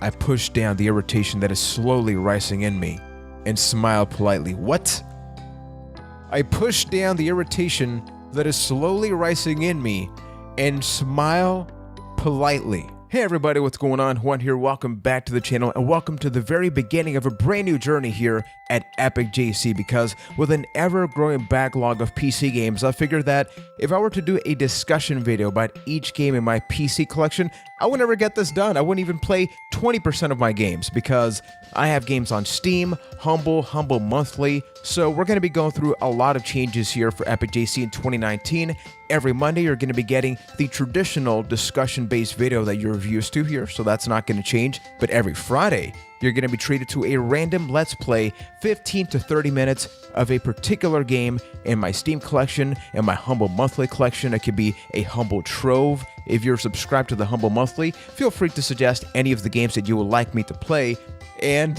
I push down the irritation that is slowly rising in me and smile politely. What? I push down the irritation that is slowly rising in me and smile politely. Hey everybody, what's going on? Juan here. Welcome back to the channel and welcome to the very beginning of a brand new journey here at Epic JC, because with an ever-growing backlog of PC games, I figured that if I were to do a discussion video about each game in my PC collection, I would never get this done. I wouldn't even play 20% of my games because I have games on Steam, Humble Monthly, so we're going to be going through a lot of changes here for Epic JC in 2019. Every Monday, you're going to be getting the traditional discussion-based video that you're used to here, so that's not going to change. But every Friday, you're going to be treated to a random Let's Play, 15 to 30 minutes of a particular game in my Steam collection and my Humble Monthly collection. It could be a Humble Trove. If you're subscribed to the Humble Monthly, feel free to suggest any of the games that you would like me to play. And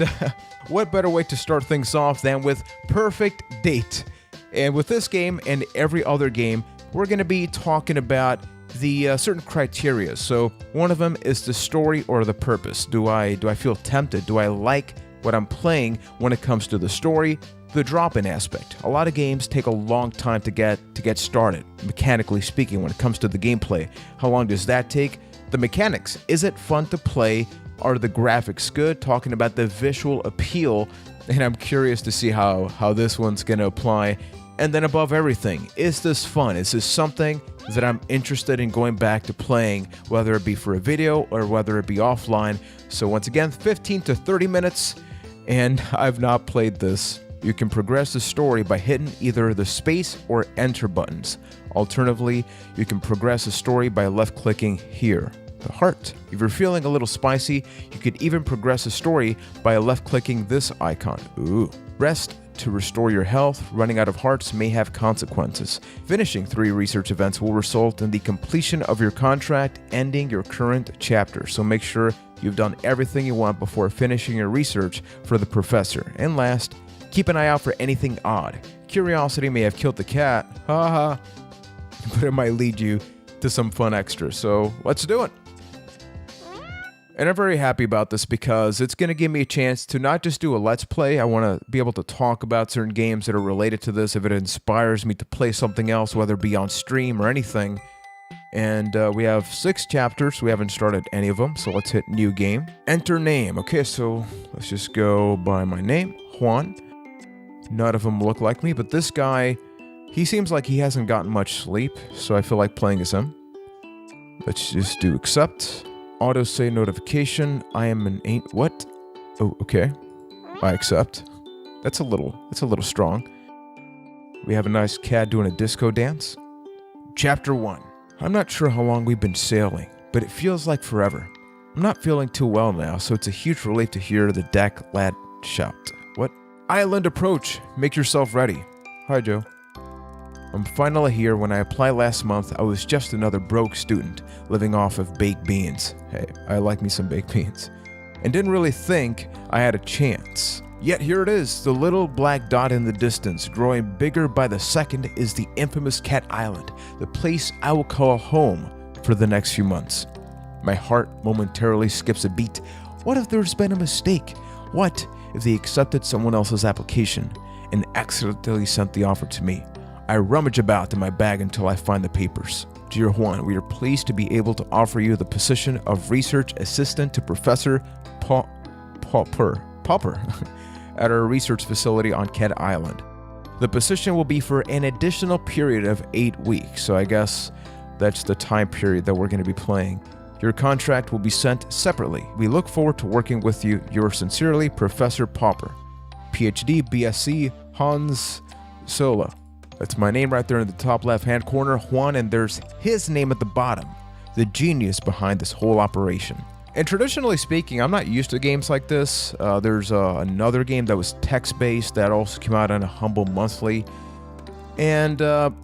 what better way to start things off than with Purrfect Date? And with this game and every other game, we're going to be talking about the certain criteria. So one of them is the story or the purpose. Do I feel tempted? Do I like what I'm playing when it comes to the story? The drop-in aspect. A lot of games take a long time to get started, mechanically speaking, when it comes to the gameplay. How long does that take? The mechanics. Is it fun to play? Are the graphics good? Talking about the visual appeal, and I'm curious to see how this one's going to apply. And then above everything, is this fun? Is this something that I'm interested in going back to playing, whether it be for a video or whether it be offline? So once again, 15 to 30 minutes, and I've not played this. You can progress the story by hitting either the space or enter buttons. Alternatively, you can progress the story by left-clicking here, the heart. If you're feeling a little spicy, you could even progress the story by left-clicking this icon. Ooh. Rest to restore your health. Running out of hearts may have consequences. Finishing 3 research events will result in the completion of your contract, ending your current chapter. So make sure you've done everything you want before finishing your research for the professor. And last, keep an eye out for anything odd. Curiosity may have killed the cat, haha, but it might lead you to some fun extras. So let's do it. And I'm very happy about this because it's going to give me a chance to not just do a Let's Play. I want to be able to talk about certain games that are related to this if it inspires me to play something else, whether it be on stream or anything. And we have 6 chapters. We haven't started any of them, so let's hit New Game. Enter name. Okay, so let's just go by my name, Juan. None of them look like me, but this guy, he seems like he hasn't gotten much sleep, so I feel like playing as him. Let's just do accept. Auto save notification. I am an ain't what? Oh, okay. I accept. That's a little strong. We have a nice cat doing a disco dance. Chapter 1. I'm not sure how long we've been sailing, but it feels like forever. I'm not feeling too well now, so it's a huge relief to hear the deck lad shout. What? Island approach. Make yourself ready. Hi, Joe. I'm finally here. When I applied last month, I was just another broke student living off of baked beans. Hey, I like me some baked beans. And didn't really think I had a chance. Yet here it is, the little black dot in the distance, growing bigger by the second, is the infamous Cat Island, the place I will call home for the next few months. My heart momentarily skips a beat. What if there's been a mistake? What if they accepted someone else's application and accidentally sent the offer to me? I rummage about in my bag until I find the papers. Dear Juan, we are pleased to be able to offer you the position of Research Assistant to Professor Popper at our research facility on Cat Island. The position will be for an additional period of 8 weeks, so I guess that's the time period that we're going to be playing. Your contract will be sent separately. We look forward to working with you. Yours sincerely, Professor Popper. PhD, BSc, Hans Sola. That's my name right there in the top left-hand corner, Juan, and there's his name at the bottom, the genius behind this whole operation. And traditionally speaking, I'm not used to games like this. There's another game that was text-based that also came out on a Humble Monthly. And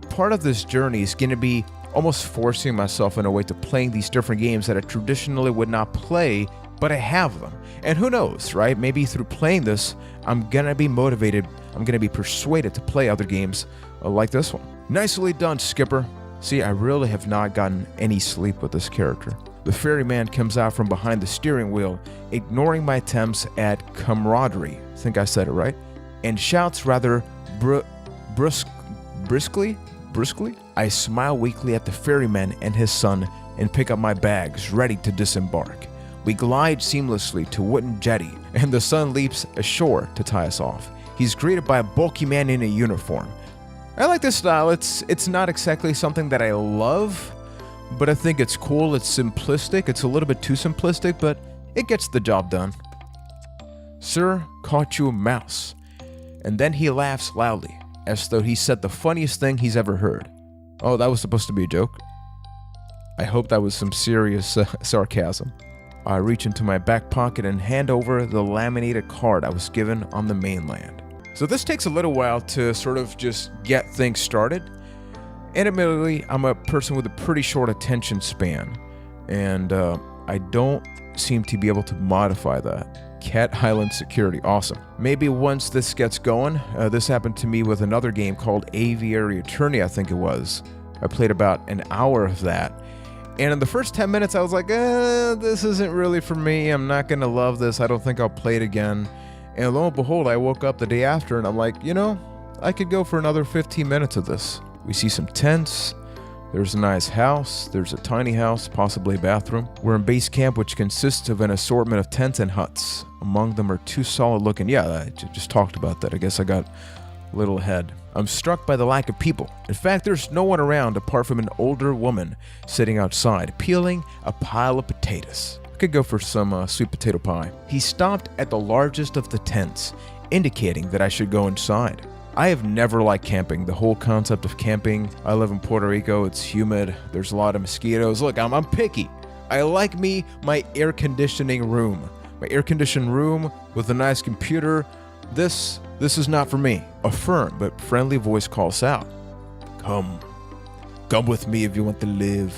part of this journey is going to be almost forcing myself in a way to playing these different games that I traditionally would not play, but I have them. And who knows, right? Maybe through playing this, I'm going to be motivated, I'm going to be persuaded to play other games like this one. Nicely done, Skipper. See, I really have not gotten any sleep with this character. The ferryman comes out from behind the steering wheel, ignoring my attempts at camaraderie, I think I said it right, and shouts rather briskly. I smile weakly at the ferryman and his son and pick up my bags, ready to disembark. We glide seamlessly to wooden jetty, and the son leaps ashore to tie us off. He's greeted by a bulky man in a uniform. I like this style. It's not exactly something that I love, but I think it's cool. It's simplistic. It's a little bit too simplistic, but it gets the job done. Sir, caught you a mouse. And then he laughs loudly, as though he said the funniest thing he's ever heard. Oh, that was supposed to be a joke. I hope that was some serious sarcasm. I reach into my back pocket and hand over the laminated card I was given on the mainland. So this takes a little while to sort of just get things started. And admittedly, I'm a person with a pretty short attention span, and I don't seem to be able to modify that. Cat Island security, awesome. Maybe once this gets going, this happened to me with another game called Aviary Attorney, I think it was. I played about an hour of that. And in the first 10 minutes, I was like, this isn't really for me. I'm not going to love this. I don't think I'll play it again. And lo and behold, I woke up the day after and I'm like, I could go for another 15 minutes of this. We see some tents. There's a nice house. There's a tiny house, possibly a bathroom. We're in base camp, which consists of an assortment of tents and huts. Among them are two solid looking. Yeah, I just talked about that. I guess I got a little ahead. I'm struck by the lack of people. In fact, there's no one around apart from an older woman sitting outside, peeling a pile of potatoes. I could go for some sweet potato pie. He stopped at the largest of the tents, indicating that I should go inside. I have never liked camping, the whole concept of camping. I live in Puerto Rico, it's humid, there's a lot of mosquitoes. Look, I'm picky. I like my air conditioning room. My air-conditioned room with a nice computer. This is not for me. A firm but friendly voice calls out. Come with me if you want to live.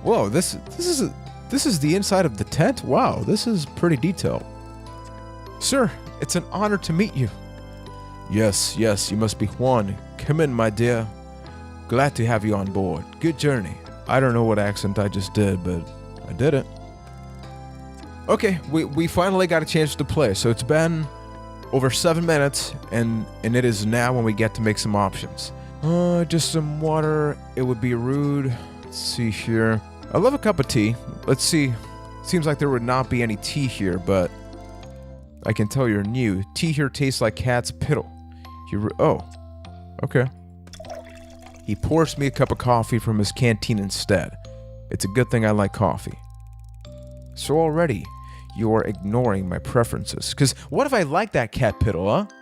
Whoa, this is the inside of the tent? Wow, this is pretty detailed. Sir, it's an honor to meet you. Yes, you must be Juan. Come in, my dear. Glad to have you on board. Good journey. I don't know what accent I just did, but I did it. Okay, we finally got a chance to play. So it's been over 7 minutes, and it is now when we get to make some options. Just some water. It would be rude. Let's see here. I love a cup of tea. Let's see. Seems like there would not be any tea here, but I can tell you're new. Tea here tastes like cat's piddle. Oh, okay. He pours me a cup of coffee from his canteen instead. It's a good thing I like coffee. So already, you are ignoring my preferences. Because what if I like that cat piddle, huh?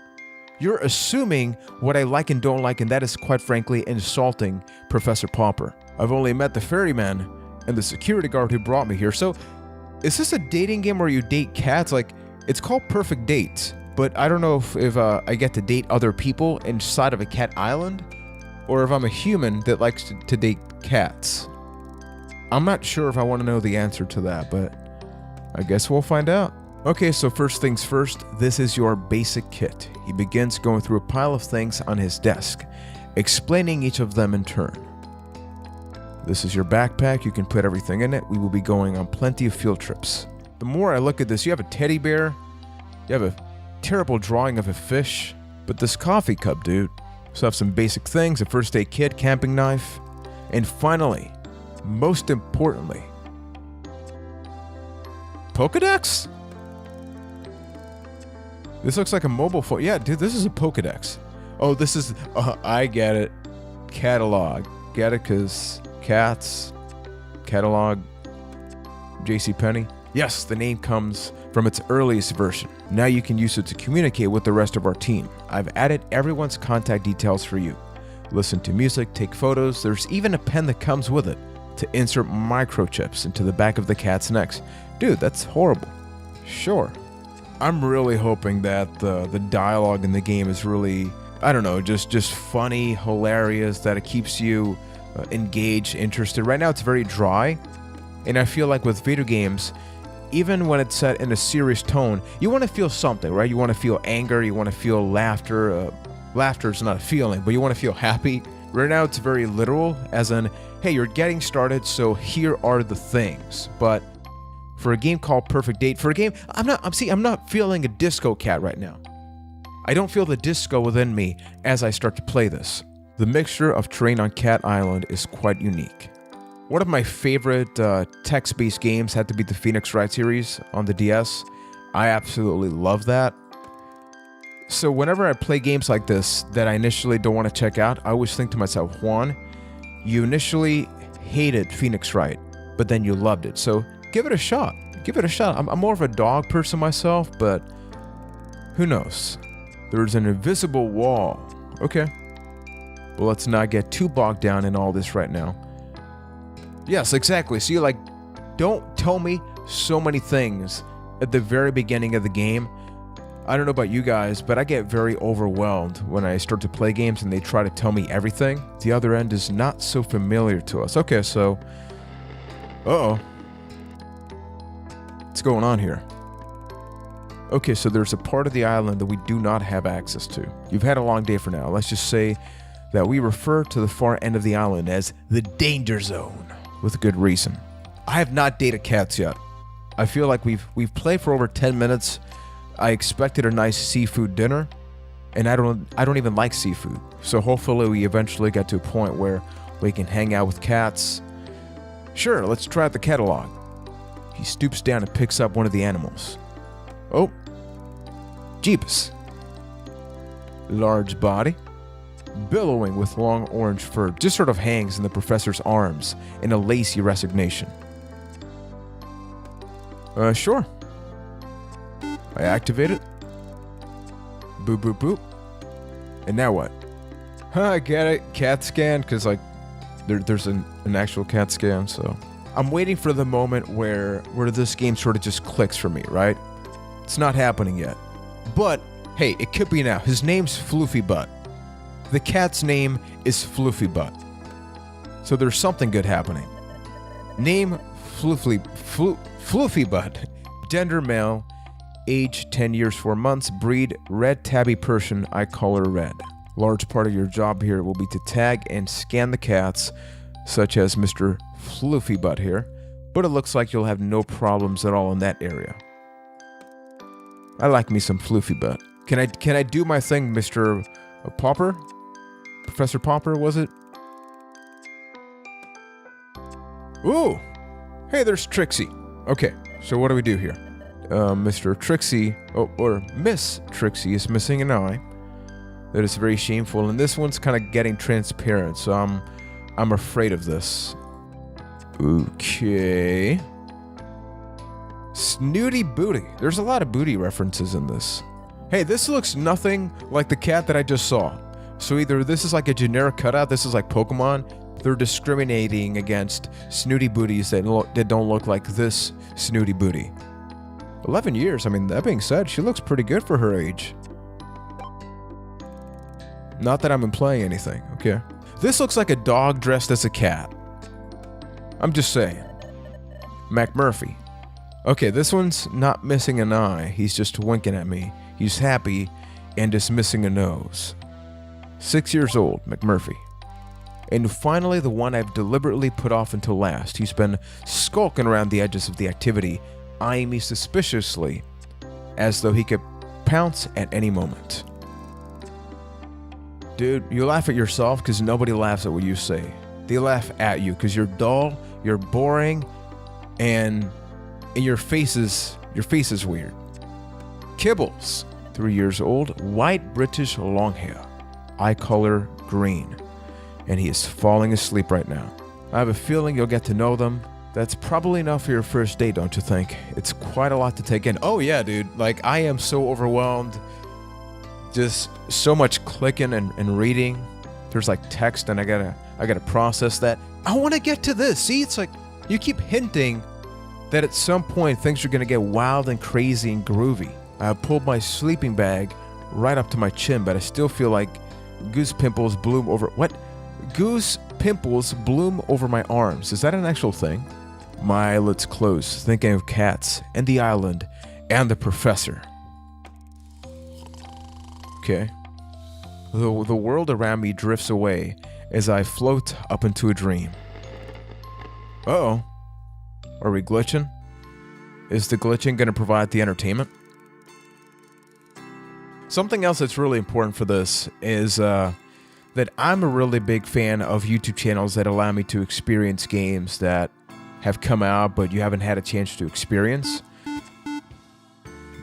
You're assuming what I like and don't like, and that is quite frankly insulting Professor Popper. I've only met the ferryman and the security guard who brought me here. So, is this a dating game where you date cats? Like, it's called Purrfect Date, but I don't know if I get to date other people inside of a cat island, or if I'm a human that likes to date cats. I'm not sure if I want to know the answer to that, but I guess we'll find out. Okay, so first things first, this is your basic kit. He begins going through a pile of things on his desk, explaining each of them in turn. This is your backpack, you can put everything in it. We will be going on plenty of field trips. The more I look at this, you have a teddy bear, you have a terrible drawing of a fish, but this coffee cup, dude. So I have some basic things, a first aid kit, camping knife, and finally, most importantly, Pokedex? This looks like a mobile phone. Yeah, dude, this is a Pokedex. Oh, this is, I get it. Catalog. Get it, because cats, catalog, JCPenney. Yes, the name comes from its earliest version. Now you can use it to communicate with the rest of our team. I've added everyone's contact details for you. Listen to music, take photos. There's even a pen that comes with it to insert microchips into the back of the cat's necks. Dude, that's horrible. Sure. I'm really hoping that the dialogue in the game is really, I don't know, just funny, hilarious, that it keeps you engaged, interested. Right now it's very dry, and I feel like with video games, even when it's set in a serious tone, you want to feel something, right? You want to feel anger, you want to feel laughter. Laughter is not a feeling, but you want to feel happy. Right now it's very literal, as in hey, you're getting started, so here are the things. But for a game called Purrfect Date, I'm not feeling a disco cat right now. I don't feel the disco within me as I start to play this. The mixture of terrain on Cat Island is quite unique. One of my favorite text-based games had to be the Phoenix Wright series on the DS. I absolutely love that. So whenever I play games like this that I initially don't want to check out, I always think to myself, Juan, you initially hated Phoenix Wright, but then you loved it. So give it a shot. Give it a shot. I'm more of a dog person myself, but who knows? There's an invisible wall. Okay. Well, let's not get too bogged down in all this right now. Yes, exactly. See, like, don't tell me so many things at the very beginning of the game. I don't know about you guys, but I get very overwhelmed when I start to play games and they try to tell me everything. The other end is not so familiar to us. Okay, so... Uh-oh. What's going on here? Okay, so there's a part of the island that we do not have access to. You've had a long day for now. Let's just say that we refer to the far end of the island as the danger zone, with good reason. I have not dated cats yet. I feel like we've played for over 10 minutes. I expected a nice seafood dinner, and I don't even like seafood. So hopefully we eventually get to a point where we can hang out with cats. Sure, let's try out the catalog. He stoops down and picks up one of the animals. Oh, Jeepus. Large body, billowing with long orange fur, just sort of hangs in the professor's arms in a lacy resignation. Sure. I activate it. Boop, boop, boop. And now what? I get it. Cat scan, because, like, there's an actual cat scan, so... I'm waiting for the moment where this game sort of just clicks for me, right? It's not happening yet. But, hey, it could be now. His name's Floofy Butt. The cat's name is Floofy Butt. So there's something good happening. Name Floofy Butt. Gender male. Age 10 years 4 months. Breed red tabby Persian. I call her Red. Large part of your job here will be to tag and scan the cats, such as Mr. Floofy Butt here, but it looks like you'll have no problems at all in that area. I like me some Floofy Butt. Can I do my thing, Mr. Popper? Professor Popper, was it? Ooh! Hey, there's Trixie. Okay, so what do we do here? Mr. Trixie, or Miss Trixie is missing an eye. That is very shameful, and this one's kind of getting transparent, so I'm afraid of this. Okay. Snooty booty. There's a lot of booty references in this. Hey, this looks nothing like the cat that I just saw. So either this is like a generic cutout, this is like Pokemon. They're discriminating against snooty booties that don't look like this snooty booty. 11 years, I mean, that being said, she looks pretty good for her age. Not that I'm implying anything, okay? This looks like a dog dressed as a cat. I'm just saying. McMurphy. Okay, this one's not missing an eye. He's just winking at me. He's happy and is missing a nose. 6 years old, McMurphy. And finally, the one I've deliberately put off until last. He's been skulking around the edges of the activity, eyeing me suspiciously, as though he could pounce at any moment. Dude, you laugh at yourself because nobody laughs at what you say. They laugh at you because you're dull, you're boring, and your face is weird. Kibbles, 3 years old, white British long hair, eye color green, and he is falling asleep right now. I have a feeling you'll get to know them. That's probably enough for your first date, don't you think? It's quite a lot to take in. Oh yeah, dude, like I am so overwhelmed. Just so much clicking and reading. There's like text and I gotta process that. I want to get to this. See, it's like you keep hinting that at some point things are gonna get wild and crazy and groovy. I pulled my sleeping bag right up to my chin, but I still feel like goose pimples bloom over... What? Goose pimples bloom over my arms. Is that an actual thing? My eyelids close, thinking of cats and the island and the professor. Okay. The world around me drifts away as I float up into a dream. Uh-oh. Are we glitching? Is the glitching going to provide the entertainment? Something else that's really important for this is that I'm a really big fan of YouTube channels that allow me to experience games that have come out but you haven't had a chance to experience.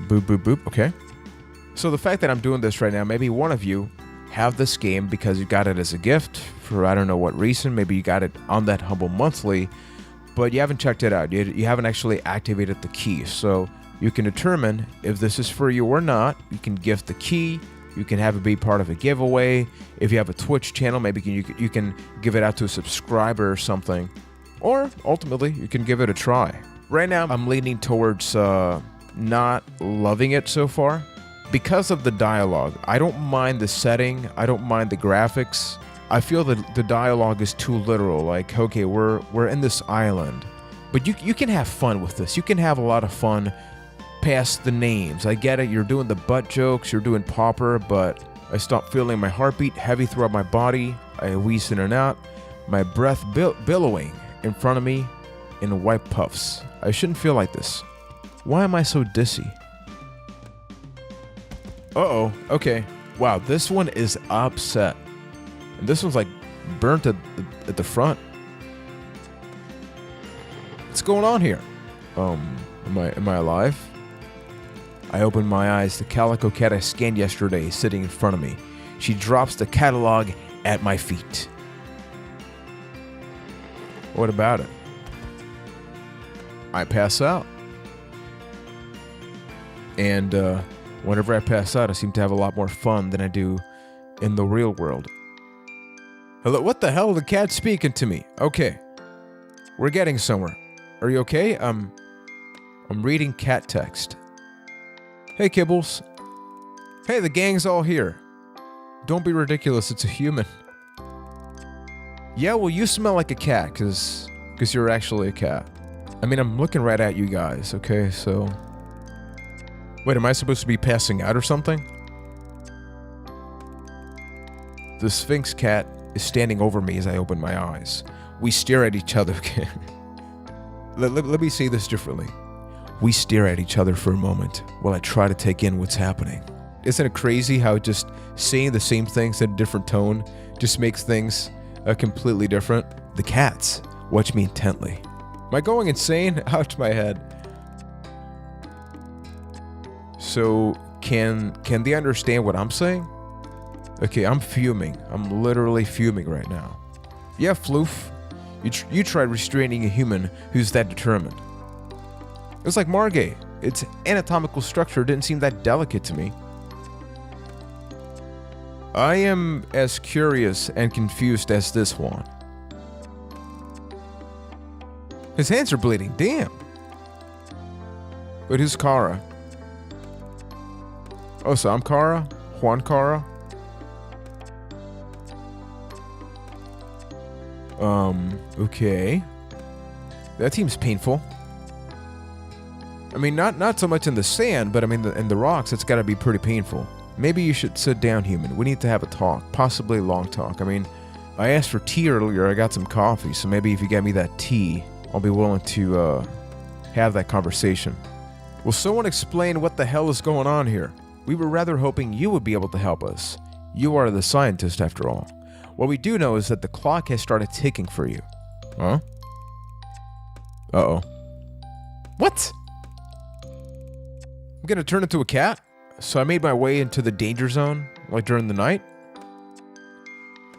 Boop, boop, boop. Okay. So the fact that I'm doing this right now, maybe one of you have this game because you got it as a gift for I don't know what reason. Maybe you got it on that Humble Monthly, but you haven't checked it out. You haven't actually activated the key. So you can determine if this is for you or not. You can gift the key. You can have it be part of a giveaway. If you have a Twitch channel, maybe you can give it out to a subscriber or something. Or ultimately, you can give it a try. Right now, I'm leaning towards not loving it so far. Because of the dialogue, I don't mind the setting. I don't mind the graphics. I feel that the dialogue is too literal. Like, okay, we're in this island. But you can have fun with this. You can have a lot of fun past the names. I get it, you're doing the butt jokes, you're doing Pauper, but I stop feeling my heartbeat heavy throughout my body. I wheeze in and out, my breath billowing in front of me in white puffs. I shouldn't feel like this. Why am I so dizzy? Uh-oh, okay. Wow, this one is upset. And this one's like burnt at the front. What's going on here? Am I alive? I open my eyes. The calico cat I scanned yesterday is sitting in front of me. She drops the catalog at my feet. What about it? I pass out. And whenever I pass out, I seem to have a lot more fun than I do in the real world. Hello, what the hell? The cat's speaking to me. Okay. We're getting somewhere. Are you okay? I'm reading cat text. Hey, Kibbles. Hey, the gang's all here. Don't be ridiculous, it's a human. Yeah, well, you smell like a cat, because you're actually a cat. I mean, I'm looking right at you guys, okay, so... Wait, am I supposed to be passing out or something? The Sphinx cat is standing over me as I open my eyes. We stare at each other, okay? Let me say this differently. We stare at each other for a moment while I try to take in what's happening. Isn't it crazy how just saying the same things in a different tone just makes things completely different? The cats watch me intently. Am I going insane? Ouch, my head. So, can they understand what I'm saying? Okay, I'm fuming. I'm literally fuming right now. Yeah, Floof. You tried restraining a human who's that determined. It was like Margay. Its anatomical structure didn't seem that delicate to me. I am as curious and confused as this Juan. His hands are bleeding, damn. But who's Kara? Oh, so I'm Kara? Juan Kara? Okay. That seems painful. I mean, not so much in the sand, but I mean, in the rocks, it's gotta be pretty painful. Maybe you should sit down, human. We need to have a talk, possibly a long talk. I mean, I asked for tea earlier, I got some coffee, so maybe if you get me that tea, I'll be willing to, have that conversation. Will someone explain what the hell is going on here? We were rather hoping you would be able to help us. You are the scientist, after all. What we do know is that the clock has started ticking for you. Huh? Uh-oh. What? I'm gonna turn into a cat? So I made my way into the danger zone, like during the night?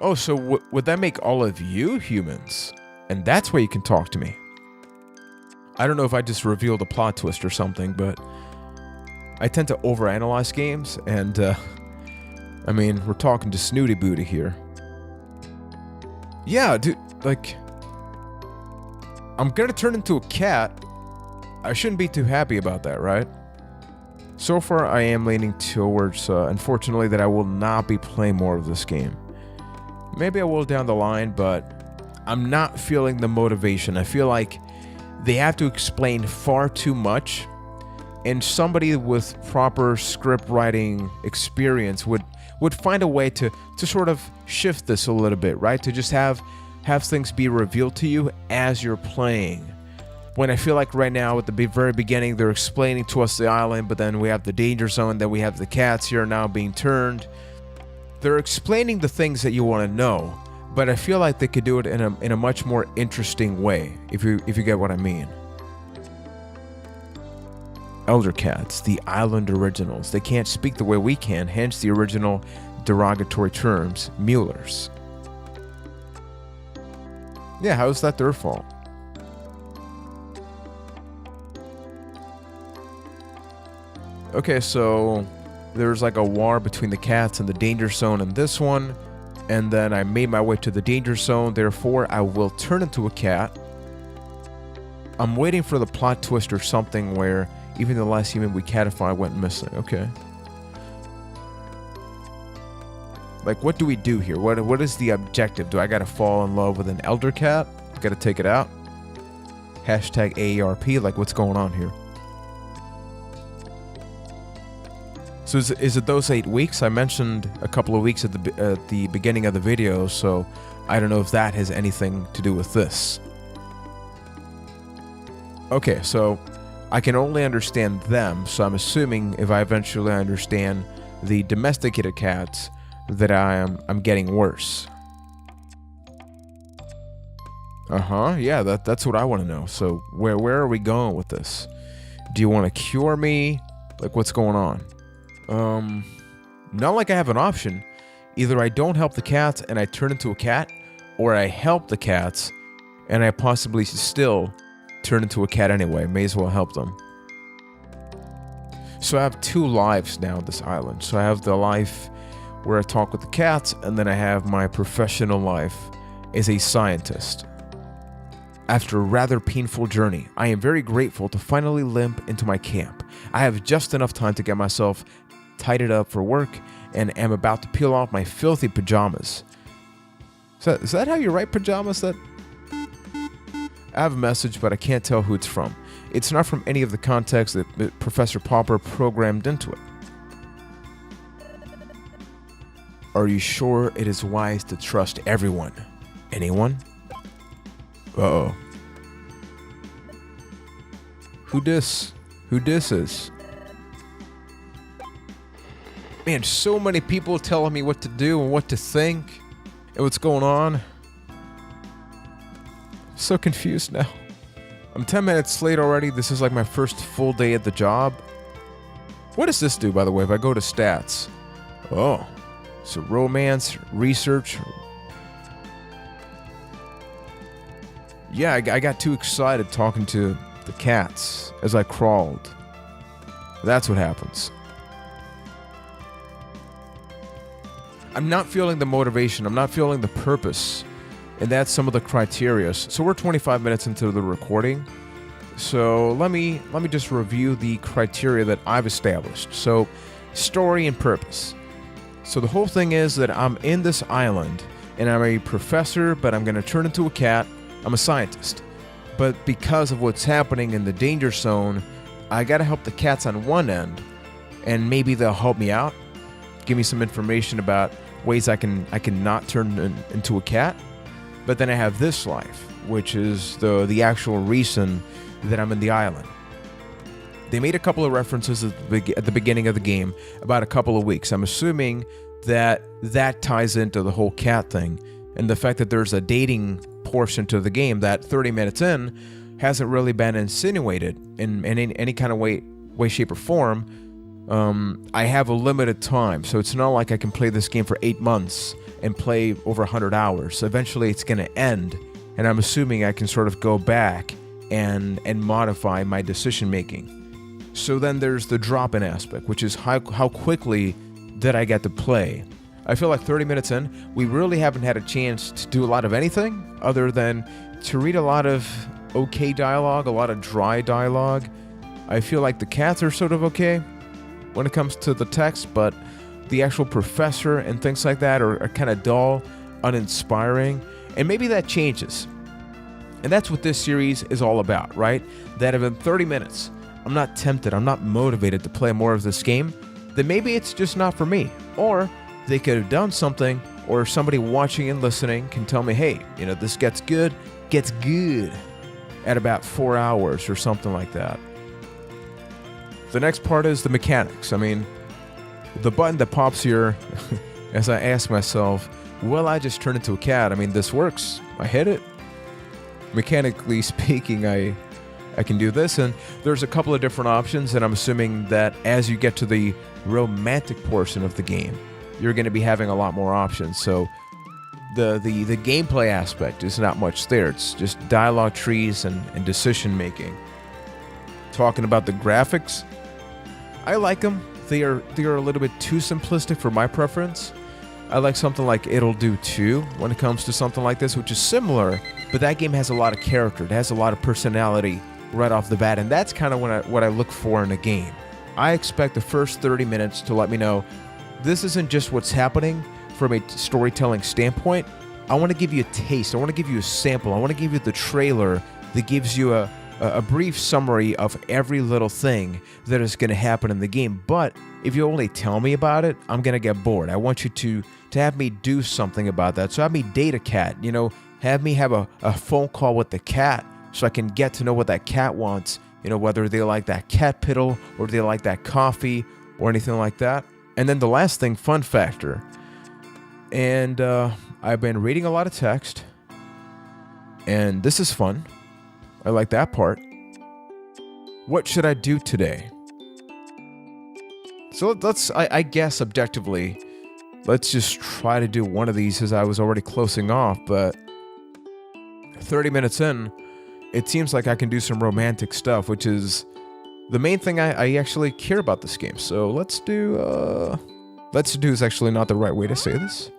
Oh, so would that make all of you humans? And that's why you can talk to me. I don't know if I just revealed a plot twist or something, but I tend to overanalyze games, and, I mean, we're talking to Snooty Booty here. Yeah, dude, like, I'm gonna turn into a cat. I shouldn't be too happy about that, right? So far, I am leaning towards, unfortunately, that I will not be playing more of this game. Maybe I will down the line, but I'm not feeling the motivation. I feel like they have to explain far too much, and somebody with proper script writing experience would find a way to sort of shift this a little bit, right? To just have have things be revealed to you as you're playing. When I feel like right now at the very beginning they're explaining to us the island, but then we have the danger zone, then we have the cats here now being turned. They're explaining the things that you want to know, but I feel like they could do it in a much more interesting way, if you get what I mean. Elder cats, the island originals, they can't speak the way we can, hence the original derogatory terms, Muellers. Yeah, how is that their fault? Okay, so there's like a war between the cats and the danger zone in this one, and then I made my way to the danger zone, therefore I will turn into a cat. I'm waiting for the plot twist or something where even the last human we catified went missing. Okay. Like, what do we do here? What is the objective? Do I gotta fall in love with an elder cat? Gotta take it out? Hashtag AARP, like what's going on here? So is it those 8 weeks? I mentioned a couple of weeks at the beginning of the video, so I don't know if that has anything to do with this. Okay, so I can only understand them, so I'm assuming if I eventually understand the domesticated cats, that I'm getting worse. Yeah, that's what I want to know. So where are we going with this? Do you want to cure me? Like, what's going on? Not like I have an option. Either I don't help the cats and I turn into a cat, or I help the cats and I possibly still turn into a cat anyway. May as well help them. So I have 2 lives now on this island. So I have the life where I talk with the cats, and then I have my professional life as a scientist. After a rather painful journey, I am very grateful to finally limp into my camp. I have just enough time to get myself tidied up for work, and am about to peel off my filthy pajamas. Is that how you write pajamas? I have a message, but I can't tell who it's from. It's not from any of the context that Professor Popper programmed into it. Are you sure it is wise to trust everyone? Anyone? Uh-oh. Who dis is? Man, so many people telling me what to do and what to think and what's going on. I'm so confused now. I'm 10 minutes late already. This is like my first full day at the job. What does this do, by the way, if I go to stats? Oh, so romance, research. Yeah, I got too excited talking to the cats as I crawled. That's what happens. I'm not feeling the motivation. I'm not feeling the purpose. And that's some of the criteria. So we're 25 minutes into the recording. So let me just review the criteria that I've established. So story and purpose. So the whole thing is that I'm in this island and I'm a professor, but I'm going to turn into a cat. I'm a scientist. But because of what's happening in the danger zone, I got to help the cats on one end, and maybe they'll help me out. Give me some information about ways I can not turn into a cat. But then I have this life, which is the actual reason that I'm in the island. They made a couple of references at the beginning of the game about a couple of weeks. I'm assuming that ties into the whole cat thing, and the fact that there's a dating portion to the game that 30 minutes in hasn't really been insinuated in any kind of way, shape, or form. I have a limited time, so it's not like I can play this game for 8 months and play over 100 hours. So eventually it's going to end, and I'm assuming I can sort of go back and modify my decision making. So then there's the drop-in aspect, which is how quickly that I get to play. I feel like 30 minutes in, we really haven't had a chance to do a lot of anything other than to read a lot of okay dialogue, a lot of dry dialogue. I feel like the cats are sort of okay when it comes to the text, but the actual professor and things like that are kind of dull, uninspiring, and maybe that changes. And that's what this series is all about, right? That if in 30 minutes I'm not tempted, I'm not motivated to play more of this game, then maybe it's just not for me. Or they could have done something or somebody watching and listening can tell me, hey, this gets good at about 4 hours or something like that. The next part is the mechanics. I mean, the button that pops here as I ask myself, will I just turn into a cat? I mean, this works. I hit it. Mechanically speaking, I can do this, and there's a couple of different options, and I'm assuming that as you get to the romantic portion of the game, you're going to be having a lot more options. So the gameplay aspect is not much there. It's just dialogue trees and decision making. Talking about the graphics, I like them. They are a little bit too simplistic for my preference. I like something like It'll Do 2 when it comes to something like this, which is similar, but that game has a lot of character. It has a lot of personality right off the bat, and that's kind of what I look for in a game. I expect the first 30 minutes to let me know this isn't just what's happening from a storytelling standpoint. I want to give you a taste. I want to give you a sample. I want to give you the trailer that gives you a brief summary of every little thing that is going to happen in the game. But if you only tell me about it, I'm going to get bored. I want you to have me do something about that. So have me date a cat, have me have a phone call with the cat so I can get to know what that cat wants, whether they like that cat piddle or they like that coffee or anything like that. And then the last thing, fun factor. And I've been reading a lot of text, and this is fun. I like that part. What should I do today? So I guess objectively, let's just try to do one of these, as I was already closing off, but 30 minutes in, it seems like I can do some romantic stuff, which is the main thing I actually care about this game. So let's do is actually not the right way to say this.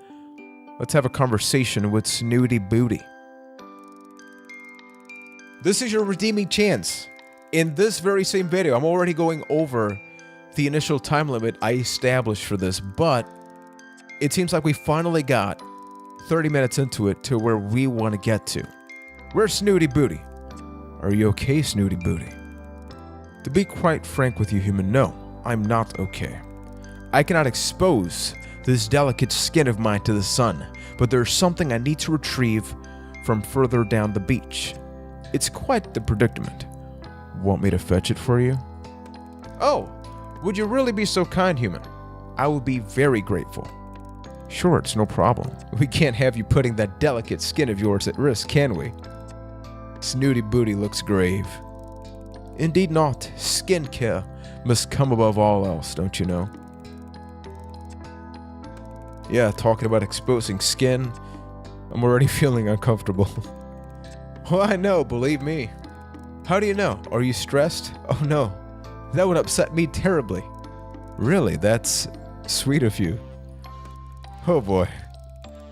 Let's have a conversation with Snooty Booty. This is your redeeming chance. In this very same video, I'm already going over the initial time limit I established for this, but it seems like we finally got 30 minutes into it to where we want to get to. Where's Snooty Booty? Are you okay, Snooty Booty? To be quite frank with you, human, no, I'm not okay. I cannot expose this delicate skin of mine to the sun, but there's something I need to retrieve from further down the beach. It's quite the predicament. Want me to fetch it for you? Oh, would you really be so kind, human? I would be very grateful. Sure, it's no problem. We can't have you putting that delicate skin of yours at risk, can we? Snooty Booty looks grave. Indeed not. Skincare must come above all else, don't you know? Yeah, talking about exposing skin, I'm already feeling uncomfortable. Well, I know, believe me. How do you know? Are you stressed? Oh no, that would upset me terribly. Really, that's sweet of you. Oh boy,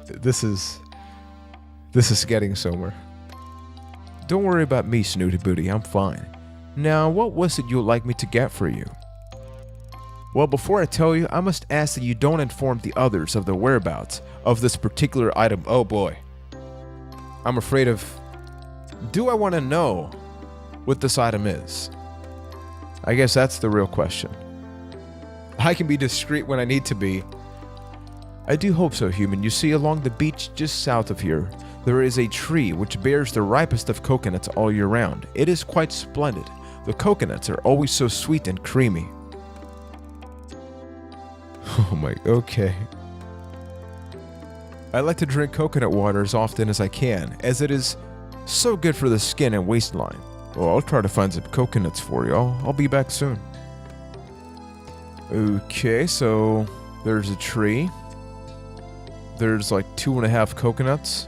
this is getting somewhere. Don't worry about me, Snooty Booty, I'm fine. Now, what was it you'd like me to get for you? Well, before I tell you, I must ask that you don't inform the others of the whereabouts of this particular item. Oh boy. I'm afraid of... Do I want to know what this item is? I guess that's the real question. I can be discreet when I need to be. I do hope so, human. You see, along the beach just south of here, there is a tree which bears the ripest of coconuts all year round. It is quite splendid. The coconuts are always so sweet and creamy. Oh my, okay. I like to drink coconut water as often as I can, as it is so good for the skin and waistline. Well, I'll try to find some coconuts for you. I'll be back soon. Okay, so there's a tree. There's like 2.5 coconuts.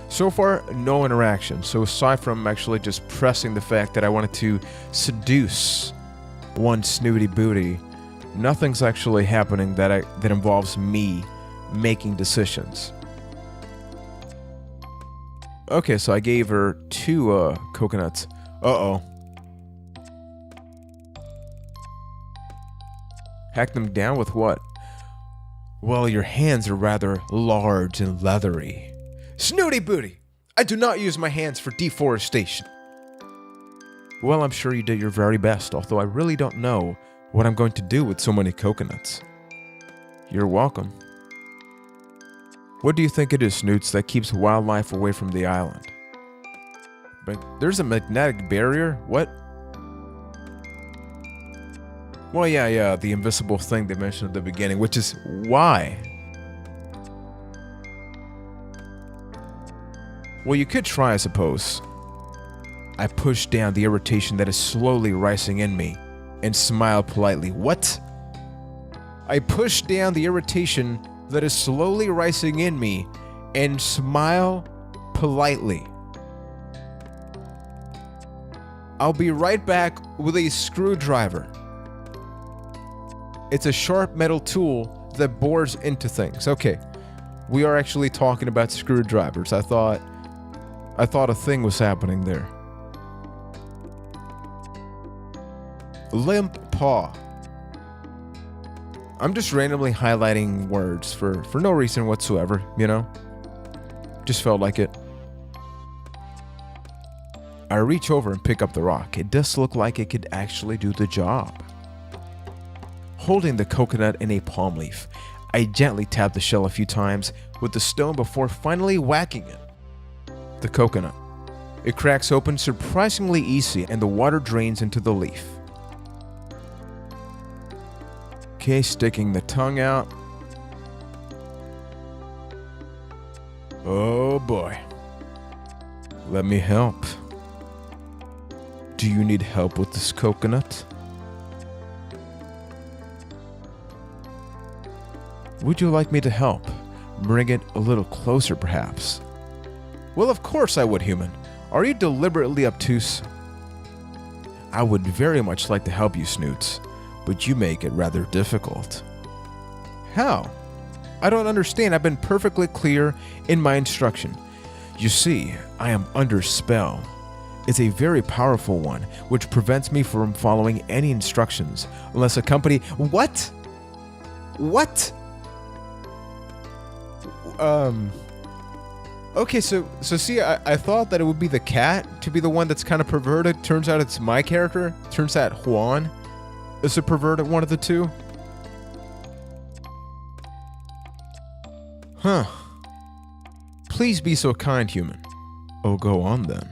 So far, no interaction. So aside from actually just pressing the fact that I wanted to seduce one Snooty Booty, nothing's actually happening that involves me making decisions. Okay, so I gave her 2 coconuts. Uh-oh. Hack them down with what? Well, your hands are rather large and leathery. Snooty Booty! I do not use my hands for deforestation. Well, I'm sure you did your very best, although I really don't know what I'm going to do with so many coconuts. You're welcome. What do you think it is, Snoots, that keeps wildlife away from the island? But there's a magnetic barrier? What? Well, yeah, the invisible thing they mentioned at the beginning, which is why? Well, you could try, I suppose. I push down the irritation that is slowly rising in me and smile politely. What? I push down the irritation that is slowly rising in me and smile politely. I'll be right back with a screwdriver. It's a sharp metal tool that bores into things. Okay, we are actually talking about screwdrivers. I thought a thing was happening there. Limp paw. I'm just randomly highlighting words for no reason whatsoever, you know? Just felt like it. I reach over and pick up the rock. It does look like it could actually do the job. Holding the coconut in a palm leaf, I gently tap the shell a few times with the stone before finally whacking it. The coconut. It cracks open surprisingly easy and the water drains into the leaf. Okay, sticking the tongue out. Oh boy. Let me help. Do you need help with this coconut? Would you like me to help? Bring it a little closer, perhaps? Well, of course I would, human. Are you deliberately obtuse? I would very much like to help you, Snoots, but you make it rather difficult. How? I don't understand. I've been perfectly clear in my instruction. You see, I am under spell. It's a very powerful one, which prevents me from following any instructions unless a company... What? What? Okay, so see, I thought that it would be the cat to be the one that's kind of perverted. Turns out it's my character. Turns out Juan is a perverted one of the two. Huh. Please be so kind, human. Oh, go on then.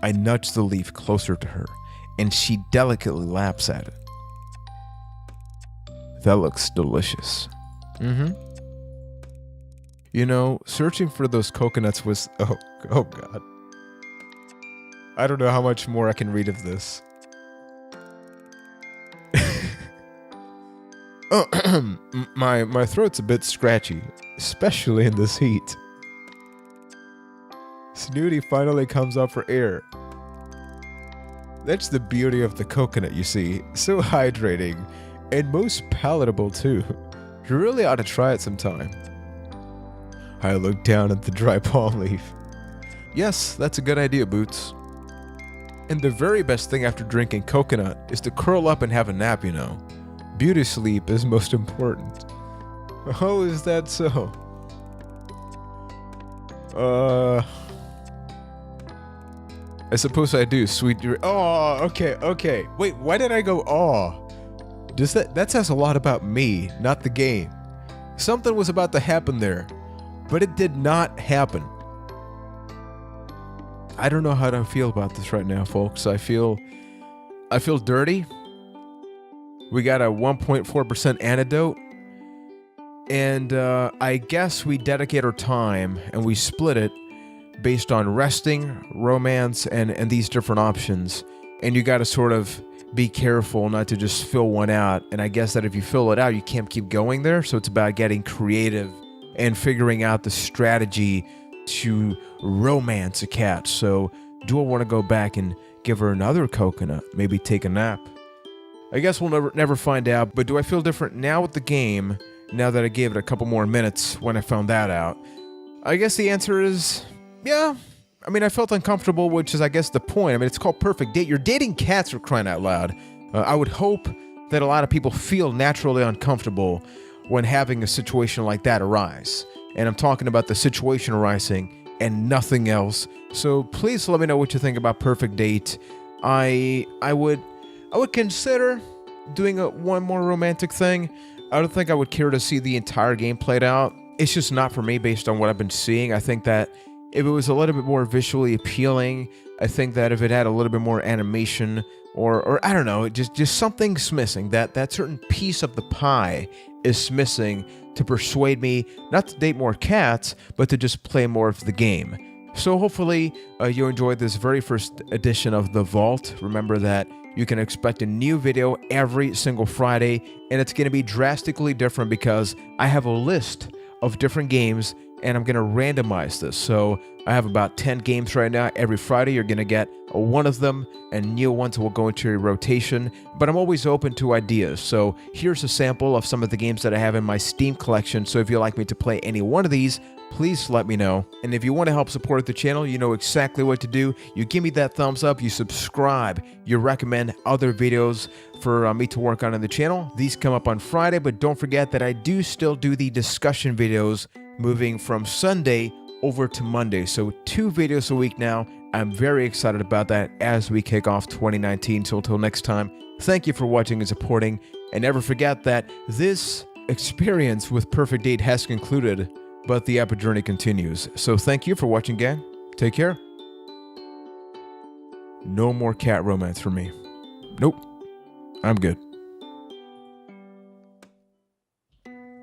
I nudge the leaf closer to her, and she delicately laps at it. That looks delicious. You know, searching for those coconuts was... Oh God. I don't know how much more I can read of this. My throat's a bit scratchy, especially in this heat. Snooty finally comes up for air. That's the beauty of the coconut, you see. So hydrating, and most palatable too. You really ought to try it sometime. I look down at the dry palm leaf. Yes, that's a good idea, Boots. And the very best thing after drinking coconut is to curl up and have a nap, you know. Beauty sleep is most important. Oh, is that so? I suppose I do, sweet dear. Oh, okay. Wait, why did I go oh? That says a lot about me, not the game. Something was about to happen there, but it did not happen. I don't know how to feel about this right now, folks. I feel dirty. We got a 1.4% antidote. And I guess we dedicate our time and we split it based on resting, romance, and these different options. And you got to sort of be careful not to just fill one out. And I guess that if you fill it out, you can't keep going there. So it's about getting creative and figuring out the strategy to romance a cat. So do I want to go back and give her another coconut? Maybe take a nap? I guess we'll never find out. But do I feel different now with the game, now that I gave it a couple more minutes when I found that out? I guess the answer is, yeah. I mean, I felt uncomfortable, which is, I guess, the point. I mean, it's called Purrfect Date. You're dating cats, for crying out loud. I would hope that a lot of people feel naturally uncomfortable when having a situation like that arise. And I'm talking about the situation arising and nothing else. So please let me know what you think about Purrfect Date. I would consider doing one more romantic thing, I don't think I would care to see the entire game played out. It's just not for me based on what I've been seeing. I think that if it was a little bit more visually appealing, I think that if it had a little bit more animation or I don't know, just something's missing. That certain piece of the pie is missing to persuade me not to date more cats, but to just play more of the game. So hopefully you enjoyed this very first edition of The Vault. Remember that you can expect a new video every single Friday, and it's going to be drastically different because I have a list of different games and I'm going to randomize this. So I have about 10 games right now. Every Friday you're going to get one of them, and new ones will go into a rotation, but I'm always open to ideas. So here's a sample of some of the games that I have in my Steam collection. So if you'd like me to play any one of these, please let me know. And if you want to help support the channel, you know exactly what to do. You give me that thumbs up, you subscribe, you recommend other videos for me to work on in the channel. These come up on Friday, but don't forget that I do still do the discussion videos moving from Sunday over to Monday. So 2 videos a week now. I'm very excited about that as we kick off 2019. So until next time, thank you for watching and supporting. And never forget that this experience with Purrfect Date has concluded, but the epic journey continues. So thank you for watching, gang. Take care. No more cat romance for me. Nope. I'm good.